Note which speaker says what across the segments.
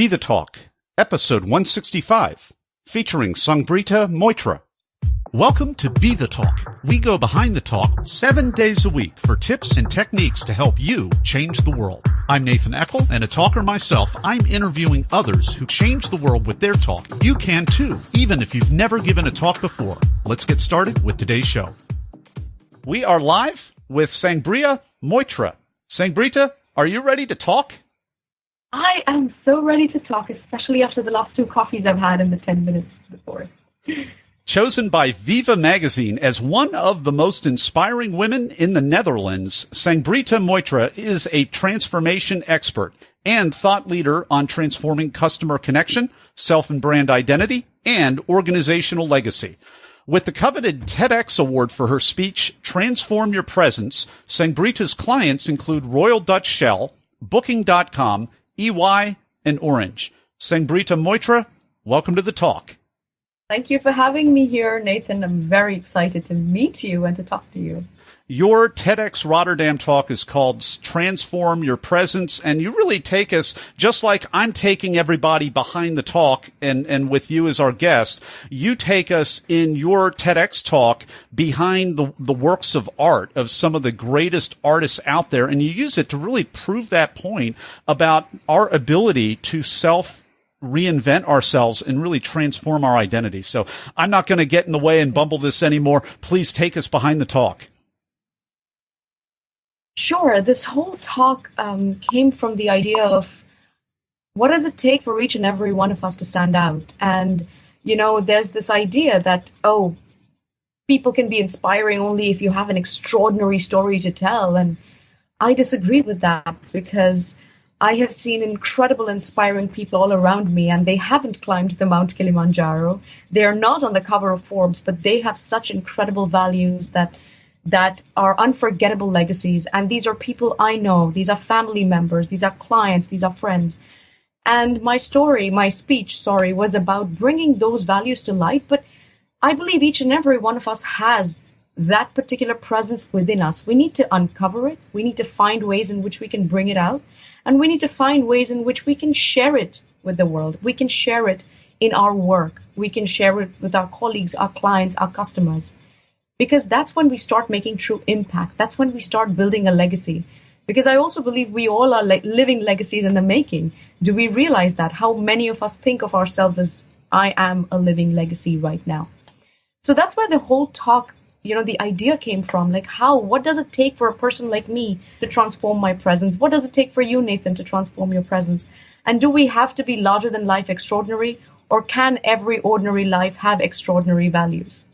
Speaker 1: Be the Talk, episode 165, featuring Sangbreeta Moitra. Welcome to Be the Talk. We go behind the talk 7 days a week for tips and techniques to help you change the world. I'm Nathan Eckel, and a talker myself. I'm interviewing others who change the world with their talk. You can too, even if you've never given a talk before. Let's get started with today's show. We are live with Sangbreeta Moitra. Sangbreeta, are you ready to talk?
Speaker 2: I am so ready to talk, especially after the last 2 coffees I've had in the 10 minutes before.
Speaker 1: Chosen by VIVA Magazine as one of the most inspiring women in the Netherlands, Sangbreeta Moitra is a transformation expert and thought leader on transforming customer connection, self and brand identity, and organizational legacy. With the coveted TEDx award for her speech, Transform Your Presence, Sangbreeta's clients include Royal Dutch Shell, Booking.com, EY, and Orange. Sangbreeta Moitra, welcome to the talk.
Speaker 2: Thank you for having me here, Nathan. I'm very excited to meet you and to talk to you.
Speaker 1: Your TEDx Rotterdam talk is called Transform Your Presence, and you really take us, just like I'm taking everybody behind the talk and with you as our guest, you take us in your TEDx talk behind the works of art of some of the greatest artists out there, and you use it to really prove that point about our ability to reinvent ourselves and really transform our identity. So I'm not going to get in the way and bumble this anymore. Please take us behind the talk.
Speaker 2: Sure. This whole talk came from the idea of what does it take for each and every one of us to stand out? And, you know, there's this idea that, people can be inspiring only if you have an extraordinary story to tell. And I disagree with that because I have seen incredible, inspiring people all around me, and they haven't climbed the Mount Kilimanjaro. They are not on the cover of Forbes, but they have such incredible values that are unforgettable legacies. And these are people I know. These are family members. These are clients. These are friends. And my speech, was about bringing those values to light. But I believe each and every one of us has that particular presence within us. We need to uncover it. We need to find ways in which we can bring it out. And we need to find ways in which we can share it with the world. We can share it in our work. We can share it with our colleagues, our clients, our customers. Because that's when we start making true impact. That's when we start building a legacy. Because I also believe we all are living legacies in the making. Do we realize that? How many of us think of ourselves as, I am a living legacy right now? So that's where the whole talk, the idea came from. Like what does it take for a person like me to transform my presence? What does it take for you, Nathan, to transform your presence? And do we have to be larger than life extraordinary? Or can every ordinary life have extraordinary values?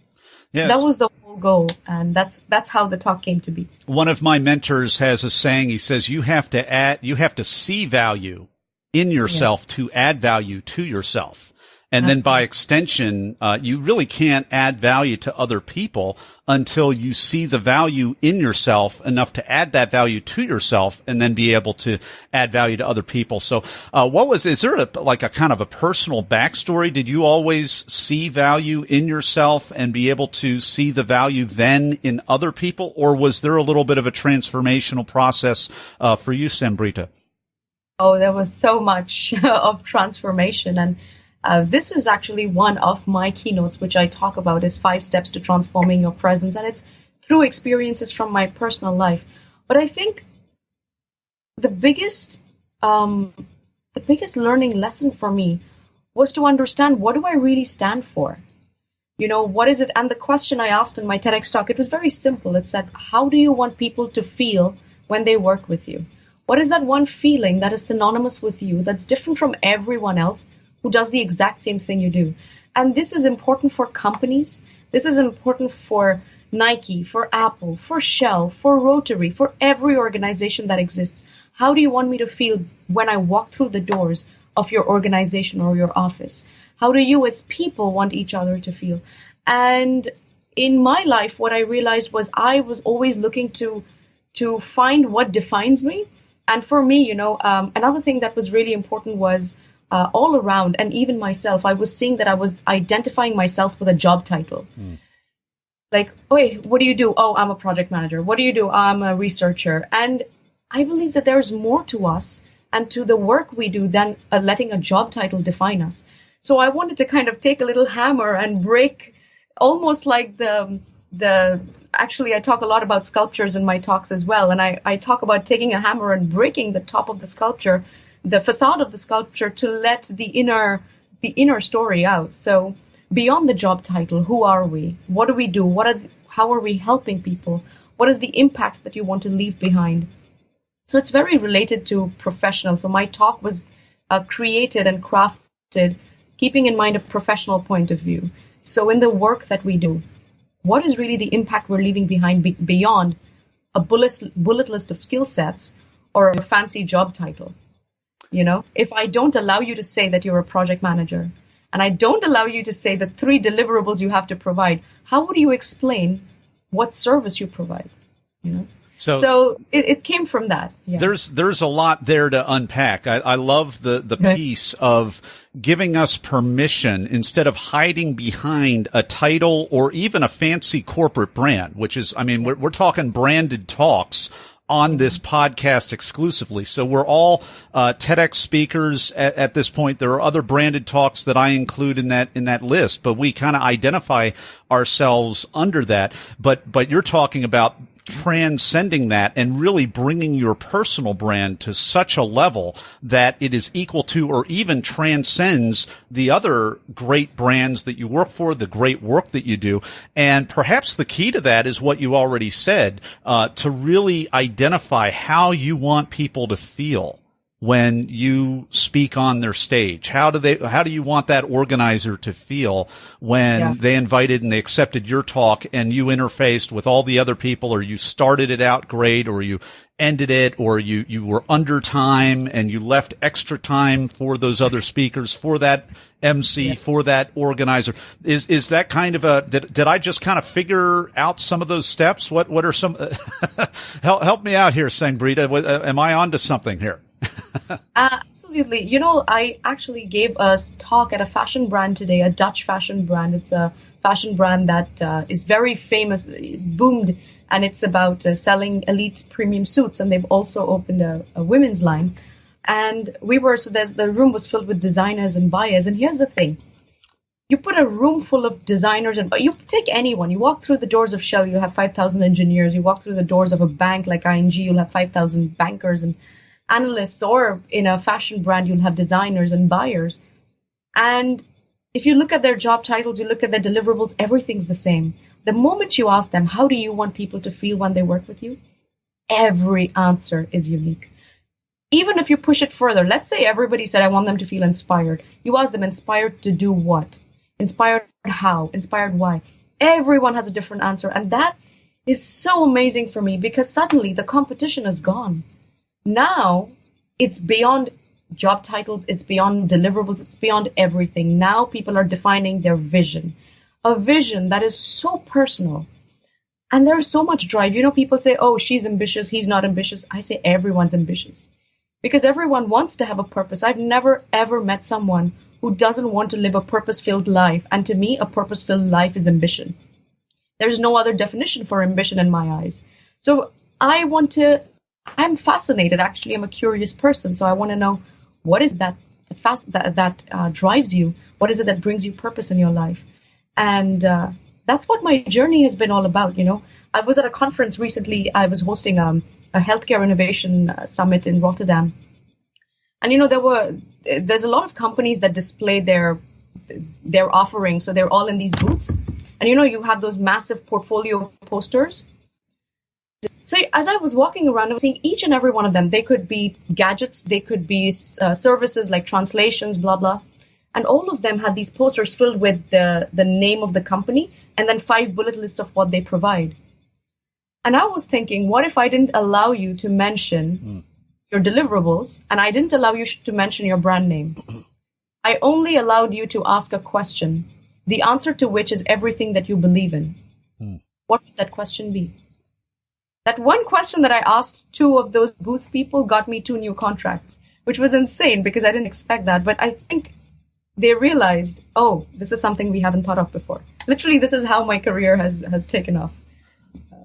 Speaker 2: Yes. That was the whole goal, and that's how the talk came to be.
Speaker 1: One of my mentors has a saying. He says, you have to see value in yourself to add value to yourself. And then by extension, you really can't add value to other people until you see the value in yourself enough to add that value to yourself and then be able to add value to other people. So, is there a kind of a personal backstory? Did you always see value in yourself and be able to see the value then in other people? Or was there a little bit of a transformational process, for you, Sangbreeta?
Speaker 2: Oh, there was so much of transformation. And this is actually one of my keynotes, which I talk about is 5 steps to transforming your presence. And it's through experiences from my personal life. But I think the biggest learning lesson for me was to understand, what do I really stand for? What is it? And the question I asked in my TEDx talk, it was very simple. It said, how do you want people to feel when they work with you? What is that one feeling that is synonymous with you, that's different from everyone else who does the exact same thing you do? And this is important for companies. This is important for Nike, for Apple, for Shell, for Rotary, for every organization that exists. How do you want me to feel when I walk through the doors of your organization or your office? How do you as people want each other to feel? And in my life, what I realized was I was always looking to find what defines me. And for me, another thing that was really important was all around, and even myself, I was seeing that I was identifying myself with a job title. Like, wait, what do you do? Oh, I'm a project manager. What do you do? I'm a researcher. And I believe that there's more to us. and to the work we do than letting a job title define us. So I wanted to kind of take a little hammer and break, almost like actually I talk a lot about sculptures in my talks as well. And I talk about taking a hammer and breaking the top of the sculpture, the facade of the sculpture, to let the inner story out. So beyond the job title, who are we? What do we do? How are we helping people? What is the impact that you want to leave behind? So it's very related to professional. So my talk was created and crafted keeping in mind a professional point of view. So in the work that we do, what is really the impact we're leaving behind beyond a bullet list of skill sets or a fancy job title? You know, if I don't allow you to say that you're a project manager, and I don't allow you to say the 3 deliverables you have to provide, how would you explain what service you provide? You know? So it came from that. Yeah.
Speaker 1: There's a lot there to unpack. I love the piece of giving us permission instead of hiding behind a title or even a fancy corporate brand, which is, I mean, we're talking branded talks on this podcast exclusively. So we're all TEDx speakers at this point. There are other branded talks that I include in that list, but we kind of identify ourselves under that. But you're talking about transcending that and really bringing your personal brand to such a level that it is equal to or even transcends the other great brands that you work for, the great work that you do. And perhaps the key to that is what you already said, to really identify how you want people to feel when you speak on their stage. How do you want that organizer to feel when they invited and they accepted your talk and you interfaced with all the other people, or you started it out great, or you ended it, or you were under time and you left extra time for those other speakers, for that MC, for that organizer? Is that kind of did I just kind of figure out some of those steps? What are some, help me out here, Sangbreeta. Am I onto something here?
Speaker 2: Absolutely. You know, I actually gave a talk at a fashion brand today, a Dutch fashion brand. It's a fashion brand that is very famous, boomed, and it's about selling elite premium suits. And they've also opened a women's line. And the room was filled with designers and buyers. And here's the thing. You put a room full of designers, and you take anyone. You walk through the doors of Shell, you have 5,000 engineers. You walk through the doors of a bank like ING, you'll have 5,000 bankers and analysts, or in a fashion brand, you'll have designers and buyers. And if you look at their job titles, you look at their deliverables, everything's the same. The moment you ask them, how do you want people to feel when they work with you? Every answer is unique. Even if you push it further, let's say everybody said, I want them to feel inspired. You ask them, inspired to do what? Inspired how? Inspired why? Everyone has a different answer. And that is so amazing for me, because suddenly the competition is gone. Now it's beyond job titles, it's beyond deliverables, it's beyond everything. Now people are defining their vision, a vision that is so personal. And there's so much drive. You know, people say, oh, she's ambitious, he's not ambitious. I say everyone's ambitious, because everyone wants to have a purpose. I've never, ever met someone who doesn't want to live a purpose-filled life. And to me, a purpose-filled life is ambition. There's no other definition for ambition in my eyes. So I'm fascinated, actually. I'm a curious person. So I want to know, what is that drives you? What is it that brings you purpose in your life? And that's what my journey has been all about. You know, I was at a conference recently. I was hosting a healthcare innovation summit in Rotterdam. And, you know, there's a lot of companies that display their offerings. So they're all in these booths. And, you know, you have those massive portfolio posters. So as I was walking around, I was seeing each and every one of them. They could be gadgets, they could be services like translations, blah, blah. And all of them had these posters filled with the name of the company and then 5 bullet lists of what they provide. And I was thinking, what if I didn't allow you to mention your deliverables, and I didn't allow you to mention your brand name? I only allowed you to ask a question, the answer to which is everything that you believe in. What would that question be? That one question that I asked 2 of those booth people got me 2 new contracts, which was insane because I didn't expect that. But I think they realized, oh, this is something we haven't thought of before. Literally, this is how my career has taken off.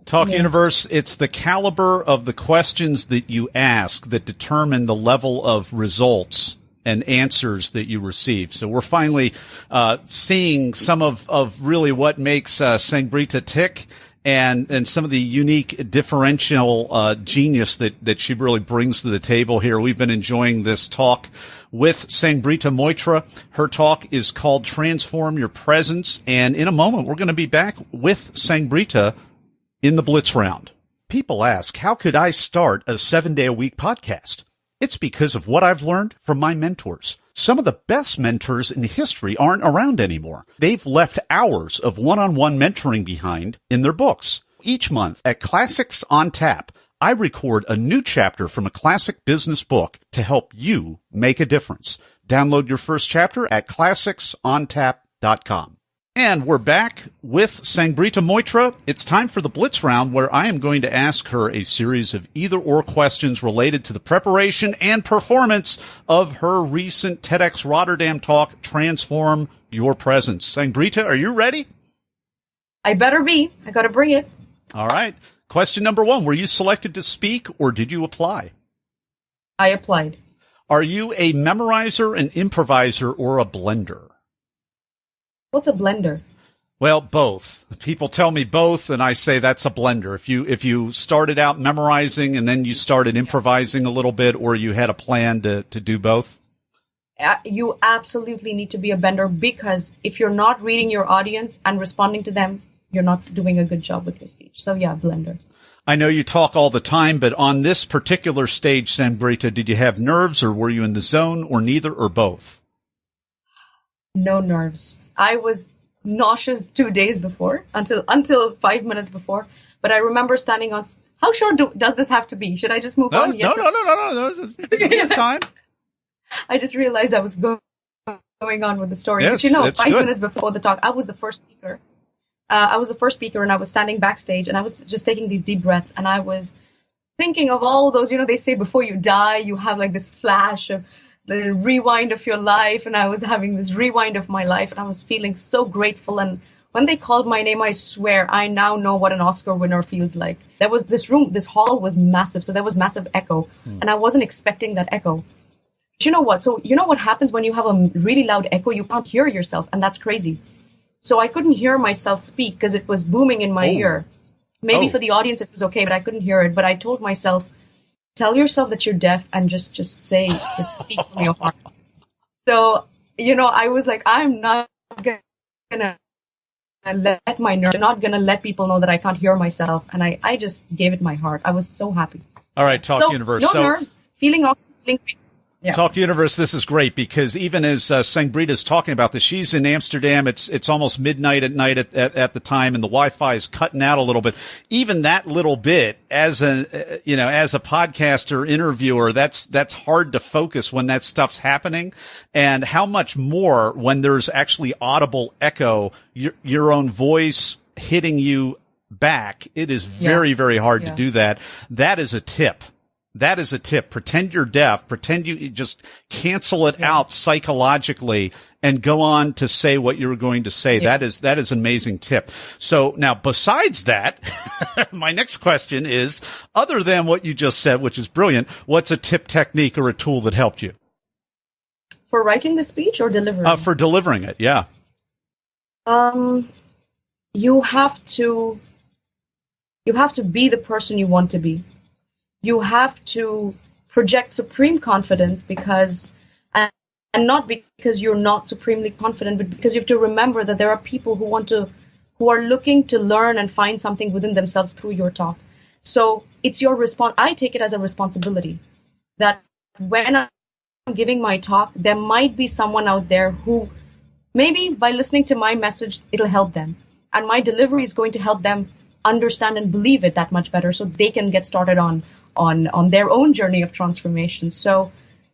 Speaker 1: Talk Universe, it's the caliber of the questions that you ask that determine the level of results and answers that you receive. So we're finally seeing some of really what makes Sangbreeta tick, and some of the unique differential genius that she really brings to the table here. We've been enjoying this talk with Sangbreeta Moitra. Her talk is called Transform Your Presence, and in a moment we're going to be back with Sangbreeta in the Blitz Round. People ask, how could I start a 7-day-a-week podcast? It's because of what I've learned from my mentors. Some of the best mentors in history aren't around anymore. They've left hours of one-on-one mentoring behind in their books. Each month at Classics on Tap, I record a new chapter from a classic business book to help you make a difference. Download your first chapter at classicsontap.com. And we're back with Sangbreeta Moitra. It's time for the Blitz Round, where I am going to ask her a series of either-or questions related to the preparation and performance of her recent TEDx Rotterdam talk, Transform Your Presence. Sangbreeta, are you ready?
Speaker 2: I better be. I got to bring it.
Speaker 1: All right. Question number 1, were you selected to speak or did you apply?
Speaker 2: I applied.
Speaker 1: Are you a memorizer, an improviser, or a blender?
Speaker 2: What's a blender?
Speaker 1: Well, both. People tell me both, and I say that's a blender. If you started out memorizing and then you started improvising a little bit, or you had a plan to do both?
Speaker 2: You absolutely need to be a blender, because if you're not reading your audience and responding to them, you're not doing a good job with your speech. So yeah, blender.
Speaker 1: I know you talk all the time, but on this particular stage, Sangbreeta, did you have nerves, or were you in the zone, or neither, or both?
Speaker 2: No nerves. I was nauseous 2 days before, until 5 minutes before. But I remember standing on. How sure does this have to be? Should I just move on?
Speaker 1: Yes, no. You have time.
Speaker 2: I just realized I was going on with the story.
Speaker 1: Yes,
Speaker 2: but 5
Speaker 1: good.
Speaker 2: minutes before the talk, I was the first speaker. And I was standing backstage, and I was just taking these deep breaths, and I was thinking of all those. They say before you die, you have like this flash of the rewind of your life, and I was having this rewind of my life, and I was feeling so grateful. And when they called my name, I swear I now know what an Oscar winner feels like. There was this hall was massive, so there was massive echo, and I wasn't expecting that echo. But you know what? So you know what happens when you have a really loud echo? You can't hear yourself, and that's crazy. So I couldn't hear myself speak because it was booming in my ear. Maybe for the audience it was okay, but I couldn't hear it. But I told myself, tell yourself that you're deaf and just speak from your heart. So, I was like, I'm not gonna let my nerves, I'm not gonna let people know that I can't hear myself. And I just gave it my heart. I was so happy.
Speaker 1: All right, Talk Universe.
Speaker 2: No nerves, feeling awesome, feeling great. Yeah.
Speaker 1: Talk Universe, this is great, because even as Sangbreeta is talking about this, she's in Amsterdam. It's almost midnight at night at the time, and the Wi-Fi is cutting out a little bit. Even that little bit, as a podcaster, interviewer, that's hard to focus when that stuff's happening. And how much more when there's actually audible echo, your own voice hitting you back. It is very, very hard to do that. That is a tip. Pretend you're deaf. Pretend you just cancel it out psychologically and go on to say what you're going to say. Yeah. That is an amazing tip. So now, besides that, my next question is, other than what you just said, which is brilliant, what's a tip, technique, or a tool that helped you?
Speaker 2: For writing the speech or delivering?
Speaker 1: For delivering it, yeah.
Speaker 2: You have to be the person you want to be. You have to project supreme confidence and not because you're not supremely confident, but because you have to remember that there are people who are looking to learn and find something within themselves through your talk. So it's your response. I take it as a responsibility that when I'm giving my talk, there might be someone out there who maybe by listening to my message, it'll help them. And my delivery is going to help them understand and believe it that much better so they can get started on their own journey of transformation. So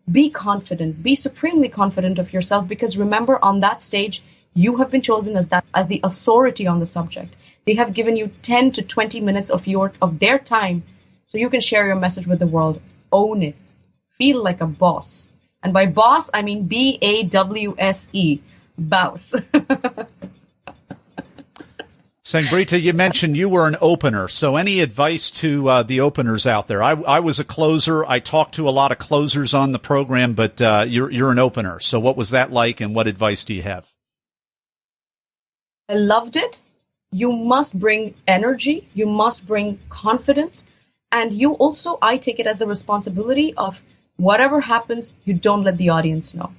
Speaker 2: be confident, be supremely confident of yourself, because remember, on that stage, you have been chosen as the authority on the subject. They have given you 10 to 20 minutes of their time so you can share your message with the world. Own it. Feel like a boss. And by boss, I mean BAWSE, bouse.
Speaker 1: Sangbreeta, you mentioned you were an opener. So any advice to the openers out there? I was a closer. I talked to a lot of closers on the program, but you're an opener. So what was that like, and what advice do you have?
Speaker 2: I loved it. You must bring energy. You must bring confidence. And you also, I take it as the responsibility of whatever happens, you don't let the audience know.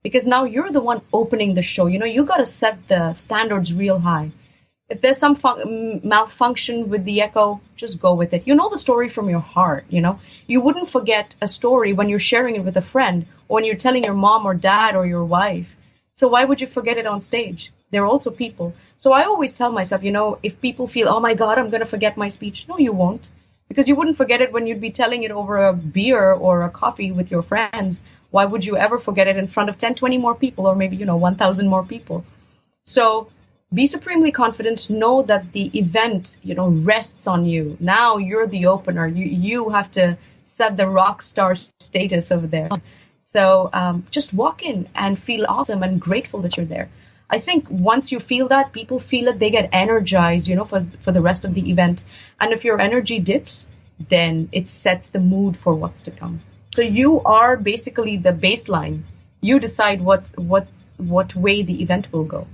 Speaker 2: Because now you're the one opening the show. You got to set the standards real high. If there's some malfunction with the echo, just go with it. You know the story from your heart, You wouldn't forget a story when you're sharing it with a friend or when you're telling your mom or dad or your wife. So why would you forget it on stage? They're also people. So I always tell myself, if people feel, oh my God, I'm going to forget my speech. No, you won't. Because you wouldn't forget it when you'd be telling it over a beer or a coffee with your friends. Why would you ever forget it in front of 10, 20 more people or maybe, 1,000 more people? So be supremely confident. Know that the event, rests on you. Now you're the opener. You have to set the rock star status over there. So just walk in and feel awesome and grateful that you're there. I think once you feel that, people feel it, they get energized, for the rest of the event. And if your energy dips, then it sets the mood for what's to come. So you are basically the baseline. You decide what way the event will go.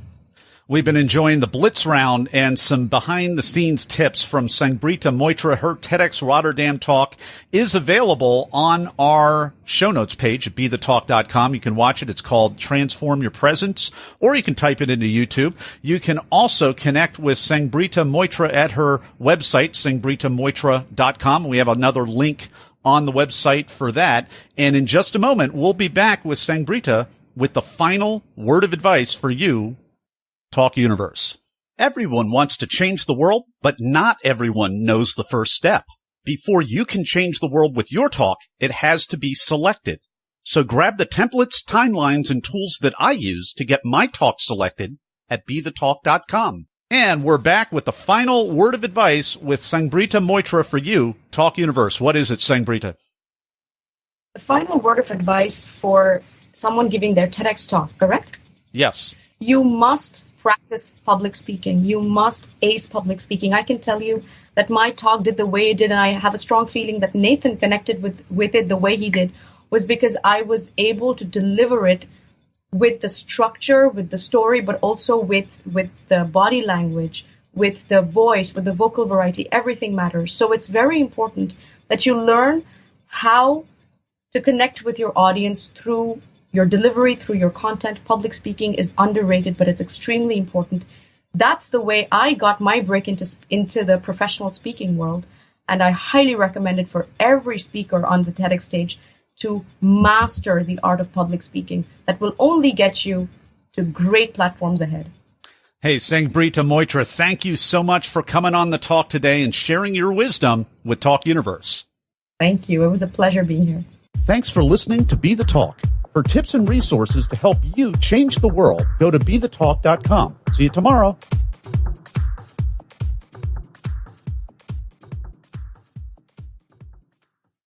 Speaker 1: We've been enjoying the Blitz round and some behind-the-scenes tips from Sangbreeta Moitra. Her TEDx Rotterdam talk is available on our show notes page at BeTheTalk.com. You can watch it. It's called Transform Your Presence, or you can type it into YouTube. You can also connect with Sangbreeta Moitra at her website, sangbreetamoitra.com. We have another link on the website for that. And in just a moment, we'll be back with Sangbreeta with the final word of advice for you, Talk Universe. Everyone wants to change the world, but not everyone knows the first step. Before you can change the world with your talk, it has to be selected. So grab the templates, timelines, and tools that I use to get my talk selected at BeTheTalk.com. And we're back with the final word of advice with Sangbreeta Moitra for you, Talk Universe. What is it, Sangbreeta?
Speaker 2: The final word of advice for someone giving their TEDx talk, correct?
Speaker 1: Yes.
Speaker 2: You must practice public speaking. You must ace public speaking. I can tell you that my talk did the way it did, and I have a strong feeling that Nathan connected with it the way he did, was because I was able to deliver it with the structure, with the story, but also with the body language, with the voice, with the vocal variety. Everything matters. So it's very important that you learn how to connect with your audience through your delivery, through your content. Public speaking is underrated, but it's extremely important. That's the way I got my break into the professional speaking world. And I highly recommend it for every speaker on the TEDx stage to master the art of public speaking. That will only get you to great platforms ahead.
Speaker 1: Hey, Sangbreeta Moitra, thank you so much for coming on the talk today and sharing your wisdom with Talk Universe.
Speaker 2: Thank you. It was a pleasure being here.
Speaker 1: Thanks for listening to Be The Talk. For tips and resources to help you change the world, go to BeTheTalk.com. See you tomorrow.